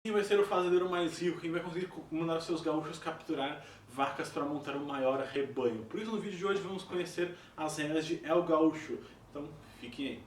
Quem vai ser o fazendeiro mais rico? Quem vai conseguir mandar os seus gaúchos capturar vacas para montar um maior rebanho? Por isso no vídeo de hoje vamos conhecer as regras de El Gaúcho. Então fiquem aí.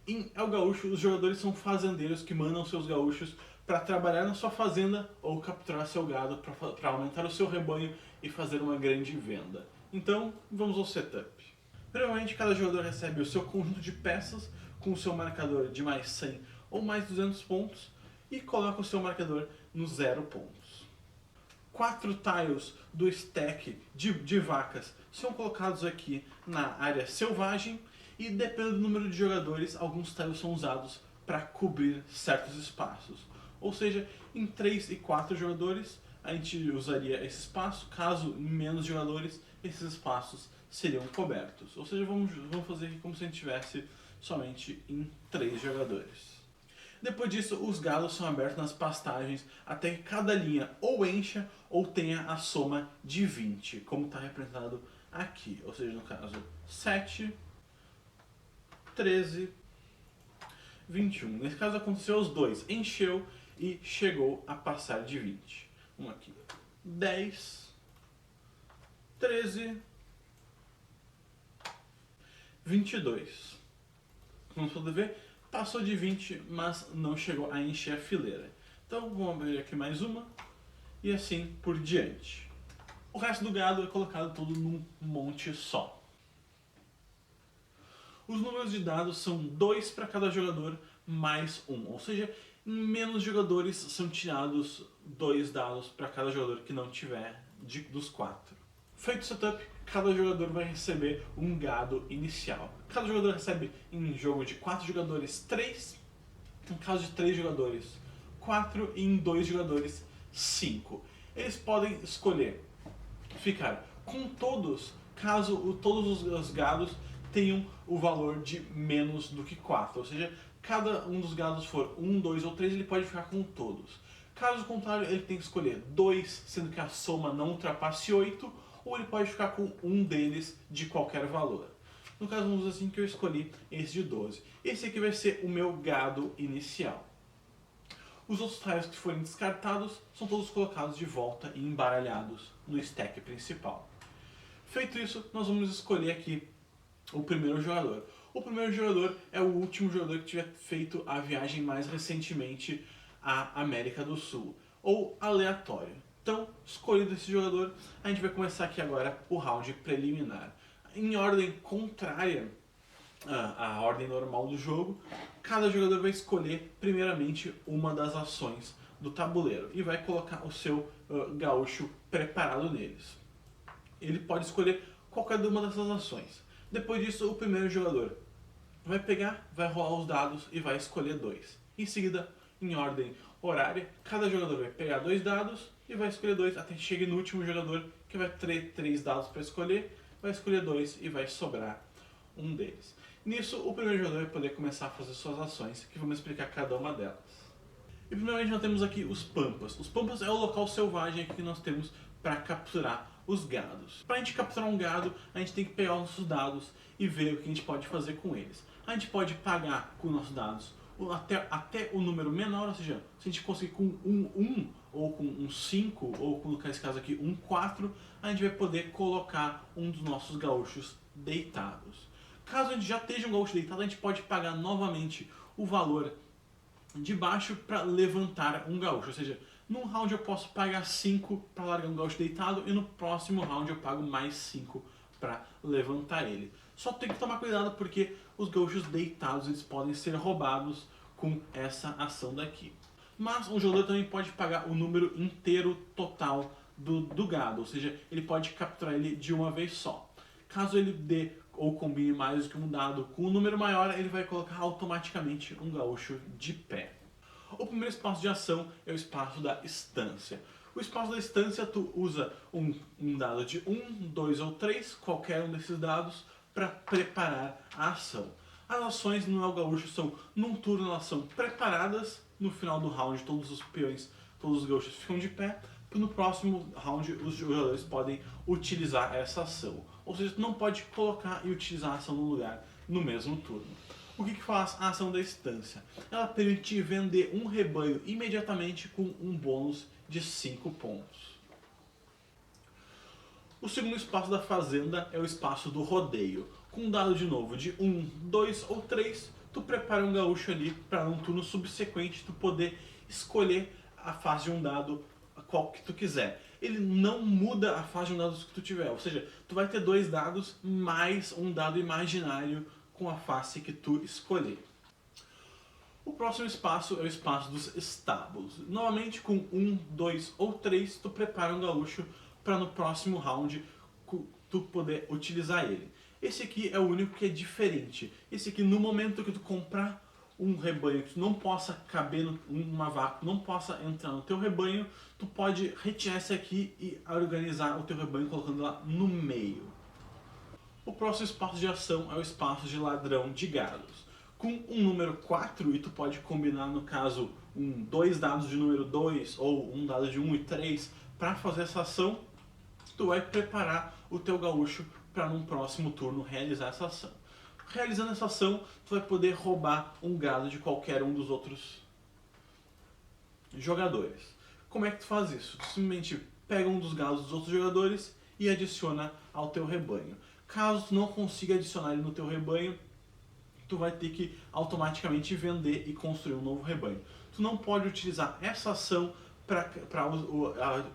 Em El Gaúcho, os jogadores são fazendeiros que mandam seus gaúchos para trabalhar na sua fazenda ou capturar seu gado para aumentar o seu rebanho e fazer uma grande venda. Então, vamos ao setup. Primeiramente, cada jogador recebe o seu conjunto de peças com o seu marcador de mais 100 ou mais 200 pontos e coloca o seu marcador no 0 pontos. 4 tiles do stack de vacas são colocados aqui na área selvagem e dependendo do número de jogadores, alguns tiles são usados para cobrir certos espaços. Ou seja, em 3 e 4 jogadores a gente usaria esse espaço, caso em menos jogadores, esses espaços seriam cobertos. Ou seja, vamos fazer aqui como se a gente tivesse somente em 3 jogadores. Depois disso, os gados são abertos nas pastagens até que cada linha ou encha ou tenha a soma de 20, como está representado aqui. Ou seja, no caso, 7, 13, 21. Nesse caso aconteceu os dois, encheu e chegou a passar de 20. Vamos aqui, 10, 13, 22. Como você pode ver, passou de 20, mas não chegou a encher a fileira. Então vamos abrir aqui mais uma e assim por diante. O resto do gado é colocado tudo num monte só. Os números de dados são 2 para cada jogador mais 1, ou seja, em menos jogadores são tirados 2 dados para cada jogador que não tiver dos 4. Feito o setup, cada jogador vai receber um gado inicial. Cada jogador recebe, em jogo de 4 jogadores, 3, em caso de 3 jogadores, 4 e em 2 jogadores, 5. Eles podem escolher ficar com todos, caso todos os gados tenham o valor de menos do que 4. Ou seja, cada um dos gados for 1, 2 ou 3, ele pode ficar com todos. Caso contrário, ele tem que escolher 2, sendo que a soma não ultrapasse 8, ou ele pode ficar com um deles de qualquer valor. No caso, vamos dizer assim que eu escolhi esse de 12. Esse aqui vai ser o meu gado inicial. Os outros tiles que forem descartados são todos colocados de volta e embaralhados no stack principal. Feito isso, nós vamos escolher aqui o primeiro jogador. O primeiro jogador é o último jogador que tiver feito a viagem mais recentemente à América do Sul, ou aleatório. Então, escolhido esse jogador, a gente vai começar aqui agora o round preliminar. Em ordem contrária à ordem normal do jogo, cada jogador vai escolher primeiramente uma das ações do tabuleiro e vai colocar o seu gaúcho preparado neles. Ele pode escolher qualquer uma dessas ações. Depois disso, o primeiro jogador vai pegar, vai rolar os dados e vai escolher 2. Em seguida, em ordem horária, cada jogador vai pegar 2 dados e vai escolher 2 até que chegue no último jogador, que vai ter 3 dados para escolher, vai escolher 2 e vai sobrar um deles. Nisso, o primeiro jogador vai poder começar a fazer suas ações, que vamos explicar cada uma delas. E primeiramente nós temos aqui os pampas. Os pampas é o local selvagem que nós temos para capturar os gados. Para a gente capturar um gado, a gente tem que pegar os nossos dados e ver o que a gente pode fazer com eles. A gente pode pagar com os nossos dados até o número menor, ou seja, se a gente conseguir com um 1, ou com um 5, ou com, nesse caso aqui, um 4, a gente vai poder colocar um dos nossos gaúchos deitados. Caso a gente já esteja um gaúcho deitado, a gente pode pagar novamente o valor de baixo para levantar um gaúcho, ou seja, num round eu posso pagar 5 para largar um gaúcho deitado e no próximo round eu pago mais 5 para levantar ele. Só tem que tomar cuidado porque os gaúchos deitados eles podem ser roubados com essa ação daqui. Mas um jogador também pode pagar o número inteiro total do gado, ou seja, ele pode capturar ele de uma vez só. Caso ele dê ou combine mais do que um dado com um número maior, ele vai colocar automaticamente um gaúcho de pé. O primeiro espaço de ação é o espaço da estância. O espaço da estância, tu usa um dado de 1, 2 ou 3, qualquer um desses dados, para preparar a ação. As ações no El Gaúcho são, num turno elas são preparadas, no final do round todos os peões, todos os gaúchos ficam de pé, e no próximo round os jogadores podem utilizar essa ação. Ou seja, tu não pode colocar e utilizar a ação no lugar no mesmo turno. O que faz a ação da estância? Ela permite vender um rebanho imediatamente com um bônus de 5 pontos. O segundo espaço da fazenda é o espaço do rodeio. Com um dado de novo de 1, 2 ou 3, tu prepara um gaúcho ali para num turno subsequente tu poder escolher a face de um dado qual que tu quiser. Ele não muda a face de um dado que tu tiver, ou seja, tu vai ter 2 dados mais um dado imaginário com a face que tu escolher. O próximo espaço é o espaço dos estábulos. Novamente com 1, 2 ou 3, tu prepara um gaúcho para no próximo round tu poder utilizar ele. Esse aqui é o único que é diferente. Esse aqui, no momento que tu comprar um rebanho que tu não possa caber numa vaca, não possa entrar no teu rebanho, tu pode retirar esse aqui e organizar o teu rebanho colocando lá no meio. O próximo espaço de ação é o espaço de ladrão de gados. Com um número 4, e tu pode combinar, no caso, 2 dados de número 2 ou um dado de 1 e 3 para fazer essa ação, tu vai preparar o teu gaúcho para num próximo turno realizar essa ação. Realizando essa ação, tu vai poder roubar um gado de qualquer um dos outros jogadores. Como é que tu faz isso? Tu simplesmente pega um dos gados dos outros jogadores e adiciona ao teu rebanho. Caso tu não consiga adicionar ele no teu rebanho, tu vai ter que automaticamente vender e construir um novo rebanho. Tu não pode utilizar essa ação para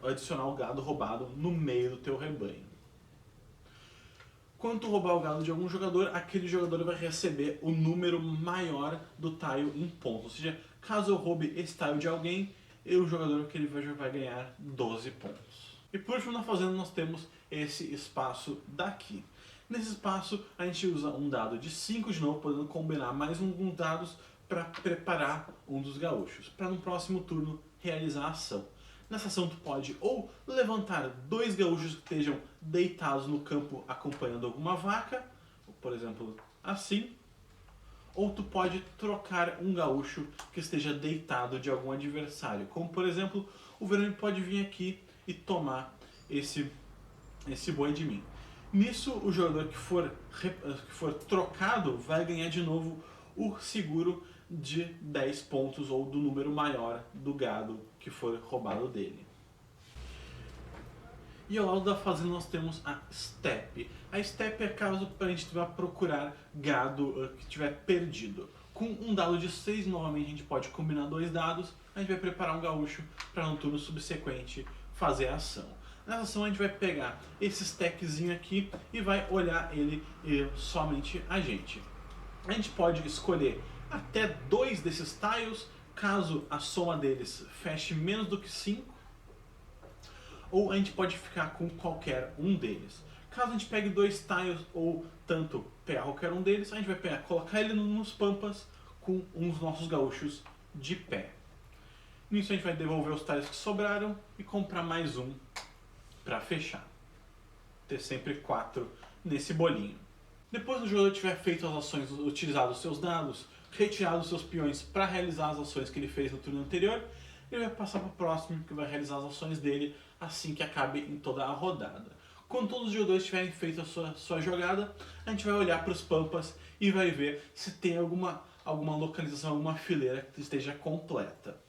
adicionar o gado roubado no meio do teu rebanho. Quando tu roubar o gado de algum jogador, aquele jogador vai receber o número maior do tile em pontos. Ou seja, caso eu roube esse tile de alguém, o jogador que ele vai ganhar 12 pontos. E por último na fazenda nós temos esse espaço daqui. Nesse espaço a gente usa um dado de 5 de novo, podendo combinar mais alguns dados para preparar um dos gaúchos, para no próximo turno realizar a ação. Nessa ação tu pode ou levantar 2 gaúchos que estejam deitados no campo acompanhando alguma vaca, por exemplo assim, ou tu pode trocar um gaúcho que esteja deitado de algum adversário, como por exemplo o Verônimo pode vir aqui e tomar esse boi de mim. Nisso o jogador que for trocado vai ganhar de novo o seguro de 10 pontos ou do número maior do gado que for roubado dele. E ao lado da fazenda nós temos a steppe. A steppe é caso a gente vá procurar gado que estiver perdido. Com um dado de 6, novamente a gente pode combinar 2 dados, a gente vai preparar um gaúcho para no turno subsequente fazer a ação. Nessa ação a gente vai pegar esse stackzinho aqui e vai olhar ele somente a gente. A gente pode escolher até 2 desses tiles, caso a soma deles feche menos do que 5, ou a gente pode ficar com qualquer um deles. Caso a gente pegue 2 tiles ou tanto pegar qualquer um deles, a gente vai colocar ele nos pampas com uns nossos gaúchos de pé. Nisso a gente vai devolver os tiles que sobraram e comprar mais um para fechar. Ter sempre 4 nesse bolinho. Depois do jogador tiver feito as ações, utilizado os seus dados, retirado os seus peões para realizar as ações que ele fez no turno anterior, ele vai passar para o próximo que vai realizar as ações dele assim que acabe em toda a rodada. Quando todos os jogadores tiverem feito a sua jogada, a gente vai olhar para os pampas e vai ver se tem alguma localização, alguma fileira que esteja completa.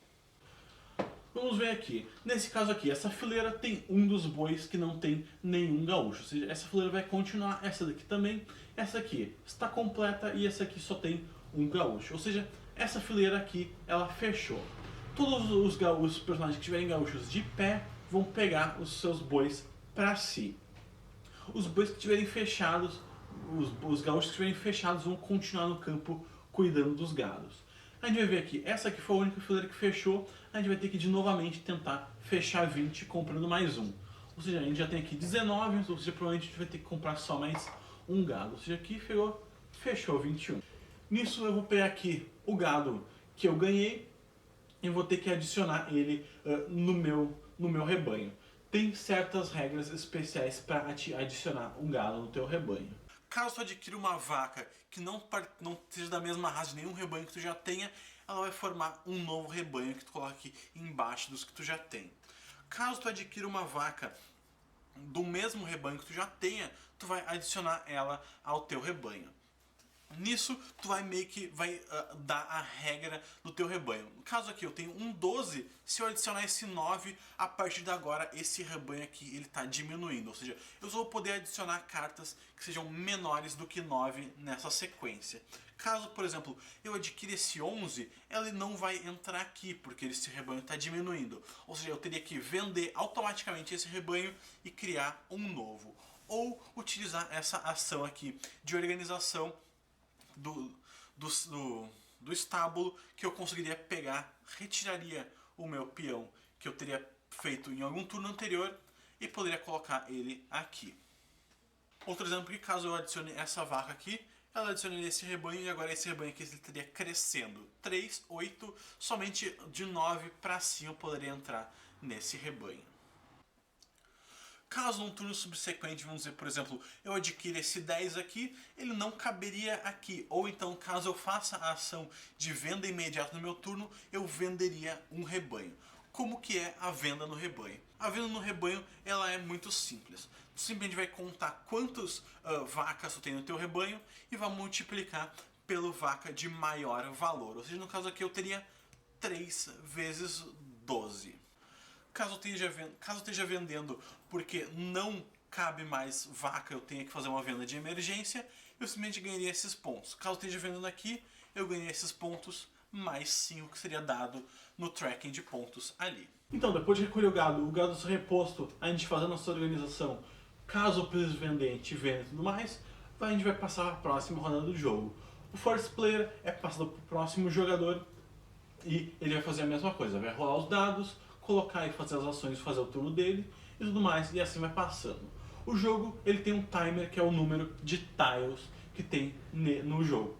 Vamos ver aqui. Nesse caso aqui, essa fileira tem um dos bois que não tem nenhum gaúcho. Ou seja, essa fileira vai continuar, essa daqui também. Essa aqui está completa e essa aqui só tem um gaúcho. Ou seja, essa fileira aqui, ela fechou. Todos os personagens que tiverem gaúchos de pé vão pegar os seus bois para si. Os bois que estiverem fechados, os gaúchos que estiverem fechados vão continuar no campo cuidando dos gados. A gente vai ver aqui, essa aqui foi a única fileira que fechou, a gente vai ter que novamente tentar fechar 20 comprando mais um. Ou seja, a gente já tem aqui 19, ou seja, provavelmente a gente vai ter que comprar só mais um gado. Ou seja, aqui fechou 21. Nisso eu vou pegar aqui o gado que eu ganhei e vou ter que adicionar ele no no meu rebanho. Tem certas regras especiais para adicionar um gado no teu rebanho. Caso tu adquira uma vaca que não seja da mesma raça de nenhum rebanho que tu já tenha, ela vai formar um novo rebanho que tu coloca aqui embaixo dos que tu já tem. Caso tu adquira uma vaca do mesmo rebanho que tu já tenha, tu vai adicionar ela ao teu rebanho. Nisso, tu vai meio que dar a regra do teu rebanho. No caso aqui, eu tenho um 12, se eu adicionar esse 9, a partir de agora, esse rebanho aqui, ele está diminuindo. Ou seja, eu só vou poder adicionar cartas que sejam menores do que 9 nessa sequência. Caso, por exemplo, eu adquira esse 11, ele não vai entrar aqui, porque esse rebanho está diminuindo. Ou seja, eu teria que vender automaticamente esse rebanho e criar um novo. Ou utilizar essa ação aqui de organização do estábulo, que eu conseguiria pegar, retiraria o meu peão que eu teria feito em algum turno anterior e poderia colocar ele aqui. Outro exemplo que caso eu adicione essa vaca aqui, ela adicionaria esse rebanho e agora esse rebanho aqui ele estaria crescendo. 3, 8, somente de 9 para cima eu poderia entrar nesse rebanho. Caso num turno subsequente, vamos dizer, por exemplo, eu adquira esse 10 aqui, ele não caberia aqui. Ou então, caso eu faça a ação de venda imediata no meu turno, eu venderia um rebanho. Como que é a venda no rebanho? A venda no rebanho, ela é muito simples. Tu simplesmente vai contar quantas vacas tu tem no teu rebanho e vai multiplicar pelo vaca de maior valor. Ou seja, no caso aqui eu teria 3 vezes 12. Caso eu esteja vendendo porque não cabe mais vaca, eu tenha que fazer uma venda de emergência, eu simplesmente ganharia esses pontos. Caso eu esteja vendendo aqui, eu ganharia esses pontos mais 5 que seria dado no tracking de pontos ali. Então, depois de recolher o gado reposto, a gente fazendo a nossa organização, caso eu precise vender, a gente vende e tudo mais, a gente vai passar para a próxima rodada do jogo. O first player é passado para o próximo jogador e ele vai fazer a mesma coisa, vai rolar os dados, colocar e fazer as ações, fazer o turno dele e tudo mais, e assim vai passando. O jogo ele tem um timer que é o número de tiles que tem no jogo.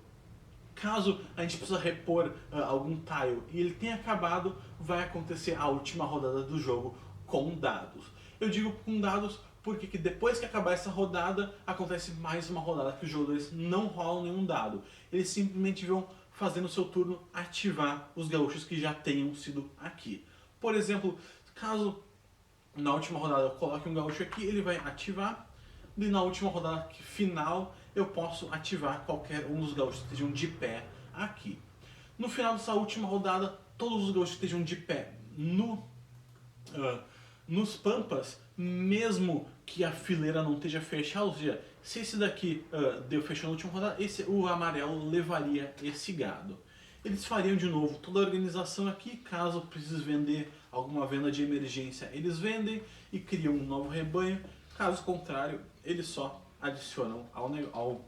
Caso a gente precisa repor algum tile e ele tenha acabado, vai acontecer a última rodada do jogo com dados. Eu digo com dados porque que depois que acabar essa rodada, acontece mais uma rodada que os jogadores não rolam nenhum dado. Eles simplesmente vão fazer no seu turno ativar os gaúchos que já tenham sido aqui. Por exemplo, caso na última rodada eu coloque um gaúcho aqui, ele vai ativar. E na última rodada final eu posso ativar qualquer um dos gaúchos que estejam de pé aqui. No final dessa última rodada, todos os gaúchos que estejam de pé nos pampas, mesmo que a fileira não esteja fechada, ou seja, se esse daqui deu fechou na última rodada, o amarelo levaria esse gado. Eles fariam de novo toda a organização aqui, caso precise vender alguma venda de emergência, eles vendem e criam um novo rebanho. Caso contrário, eles só adicionam ao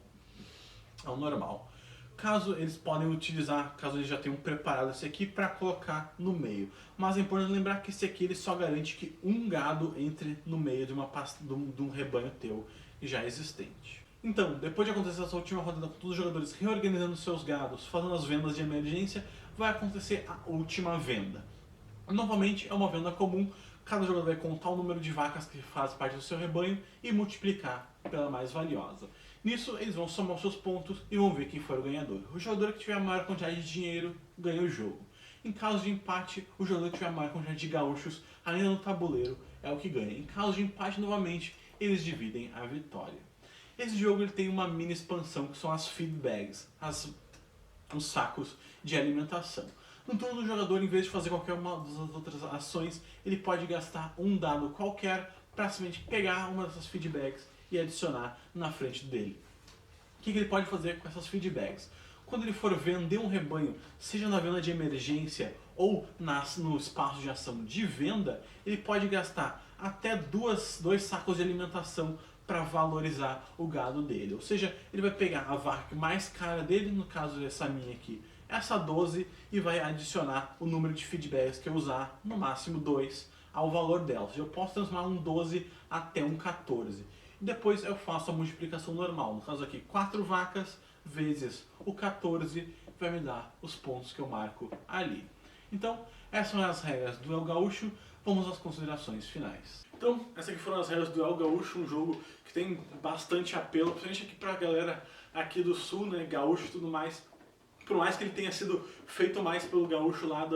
normal. Caso eles podem utilizar, caso eles já tenham preparado esse aqui para colocar no meio. Mas é importante lembrar que esse aqui ele só garante que um gado entre no meio de um rebanho teu já existente. Então, depois de acontecer essa última rodada com todos os jogadores reorganizando seus gados, fazendo as vendas de emergência, vai acontecer a última venda. Novamente é uma venda comum, cada jogador vai contar o número de vacas que faz parte do seu rebanho e multiplicar pela mais valiosa. Nisso eles vão somar os seus pontos e vão ver quem for o ganhador. O jogador que tiver a maior quantidade de dinheiro ganha o jogo. Em caso de empate, o jogador que tiver a maior quantidade de gaúchos ainda no tabuleiro é o que ganha. Em caso de empate, novamente, eles dividem a vitória. Esse jogo ele tem uma mini expansão que são as feed bags, os sacos de alimentação. No turno do jogador, em vez de fazer qualquer uma das outras ações, ele pode gastar um dado qualquer para simplesmente pegar uma dessas feed bags e adicionar na frente dele. O que ele pode fazer com essas feed bags? Quando ele for vender um rebanho, seja na venda de emergência ou no espaço de ação de venda, ele pode gastar até dois sacos de alimentação para valorizar o gado dele. Ou seja, ele vai pegar a vaca mais cara dele, no caso essa minha aqui, essa 12, e vai adicionar o número de feedbacks que eu usar, no máximo 2, ao valor dela. Ou seja, eu posso transformar um 12 até um 14. E depois eu faço a multiplicação normal. No caso aqui, 4 vacas vezes o 14 vai me dar os pontos que eu marco ali. Então, essas são as regras do El Gaúcho. vamos às considerações finais. Então, essas aqui foram as regras do El Gaúcho, um jogo que tem bastante apelo, principalmente aqui pra galera aqui do sul, né, gaúcho e tudo mais. Por mais que ele tenha sido feito mais pelo gaúcho lá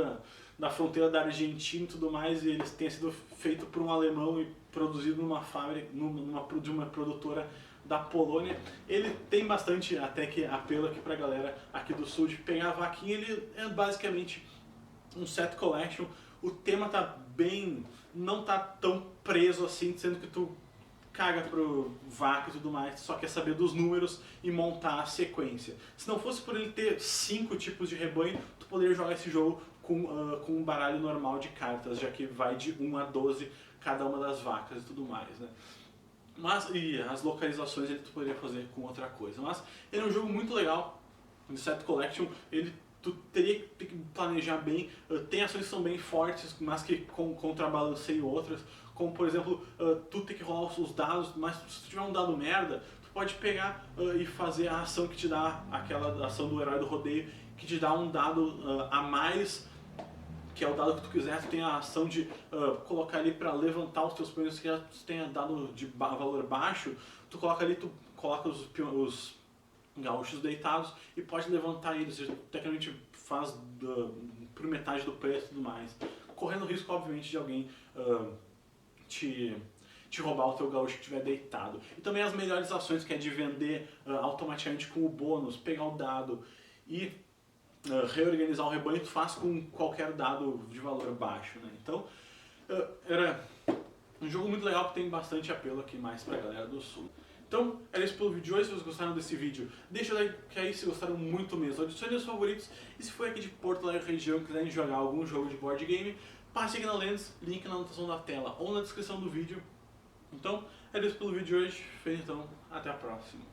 da fronteira da Argentina e tudo mais, e ele tenha sido feito por um alemão e produzido numa fábrica, de uma produtora da Polônia, ele tem bastante até que apelo aqui pra galera aqui do sul de pegar a vaquinha. Ele é basicamente um set collection. O tema tá bem, não tá tão preso assim, sendo que tu caga pro vaca e tudo mais, só quer saber dos números e montar a sequência. Se não fosse por ele ter 5 tipos de rebanho, tu poderia jogar esse jogo com um baralho normal de cartas, já que vai de 1 a 12 cada uma das vacas e tudo mais, né? Mas, e as localizações tu poderia fazer com outra coisa. Mas ele é um jogo muito legal, de set collection. Tu teria que planejar bem, tem ações que são bem fortes, mas que contrabalanceiam outras, como por exemplo, tu tem que rolar os dados, mas se tu tiver um dado merda, tu pode pegar e fazer a ação que te dá, aquela ação do herói do rodeio, que te dá um dado a mais, que é o dado que tu quiser. Tu tem a ação de colocar ali para levantar os teus peões, que tu tenha dado de valor baixo, tu coloca ali, tu coloca os gaúchos deitados e pode levantar eles, tecnicamente faz por metade do preço e tudo mais, correndo o risco, obviamente, de alguém te roubar o teu gaúcho que estiver deitado. E também as melhores ações, que é de vender automaticamente com o bônus, pegar o dado e reorganizar o rebanho, tu faz com qualquer dado de valor baixo, né? Então, era um jogo muito legal que tem bastante apelo aqui mais pra galera do sul. Então, era isso pelo vídeo de hoje. Se vocês gostaram desse vídeo, deixa o like aí se gostaram muito mesmo. Adicione os favoritos. E se for aqui de Porto Alegre região e quiserem jogar algum jogo de board game, passe aqui na Lens, link na anotação da tela ou na descrição do vídeo. Então, era isso pelo vídeo de hoje. Feito então, até a próxima.